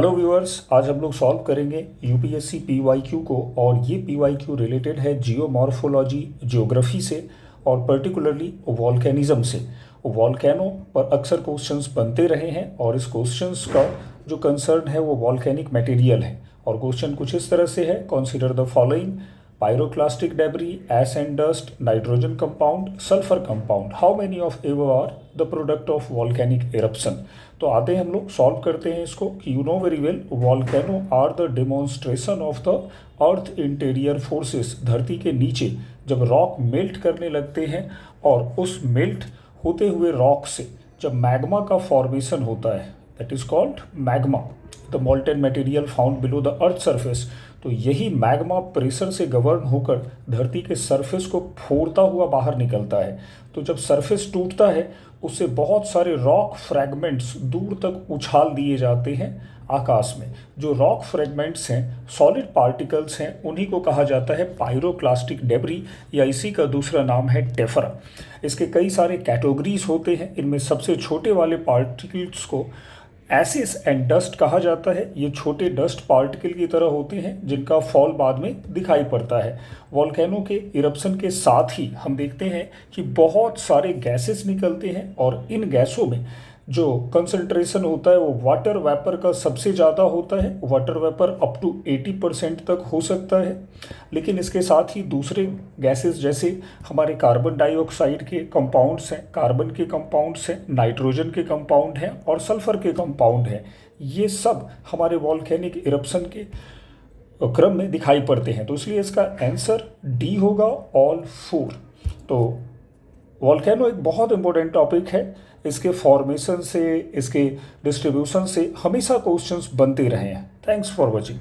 Hello viewers, आज हम लोग सॉल्व करेंगे यूपीएससी पीवाईक्यू को। और ये पीवाईक्यू रिलेटेड है जियोमॉर्फोलॉजी, ज्योग्राफी से और पर्टिकुलरली वॉल्केनिज्म से। वॉल्केनो पर अक्सर क्वेश्चंस बनते रहे हैं और इस क्वेश्चंस का जो कंसर्न है वो वॉल्केनिक मटेरियल है। और क्वेश्चन कुछ इस तरह से है, consider the following: pyroclastic debris, ash and dust, nitrogen compound, sulfur compound. How many of above are the product of volcanic eruption? तो आते हैं हम लोग सॉल्व करते हैं इसको कि you know very well volcano are the demonstration of the earth interior forces. धरती के नीचे जब रॉक मेल्ट करने लगते हैं और उस मेल्ट होते हुए रॉक से जब मैग्मा का फॉर्मेशन होता है, that is called magma, the molten material found below the earth surface. तो यही मैग्मा प्रेशर से गवर्न होकर धरती के सरफेस को फोड़ता हुआ बाहर निकलता है। तो जब सरफेस टूटता है उससे बहुत सारे रॉक फ्रैगमेंट्स दूर तक उछाल दिए जाते हैं आकाश में। जो रॉक फ्रैगमेंट्स हैं, सॉलिड पार्टिकल्स हैं, उन्हीं को कहा जाता है पायरोक्लास्टिक डेब्री, या इसी का दूसरा नाम है टेफरा। इसके कई सारे कैटेगरीज होते हैं। इनमें सबसे छोटे वाले पार्टिकल्स को एसिस एंड डस्ट कहा जाता है। ये छोटे डस्ट पार्टिकल की तरह होते हैं जिनका फॉल बाद में दिखाई पड़ता है। वॉल्केनो के इरप्शन के साथ ही हम देखते हैं कि बहुत सारे गैसेस निकलते हैं और इन गैसों में जो कंसंट्रेशन होता है वो वाटर वेपर का सबसे ज़्यादा होता है। वाटर वेपर अप टू 80% तक हो सकता है। लेकिन इसके साथ ही दूसरे गैसेस जैसे हमारे कार्बन डाइऑक्साइड के कंपाउंड्स हैं, कार्बन के कंपाउंड्स हैं, नाइट्रोजन के कंपाउंड हैं और सल्फर के कंपाउंड हैं, ये सब हमारे वॉल्केनिक इरप्शन के क्रम में दिखाई पड़ते हैं। तो इसलिए इसका आंसर डी होगा, ऑल 4। तो वॉल्केनो एक बहुत इंपॉर्टेंट टॉपिक है। इसके फॉर्मेशन से, इसके डिस्ट्रीब्यूशन से हमेशा क्वेश्चंस बनते रहे हैं। Thanks for watching.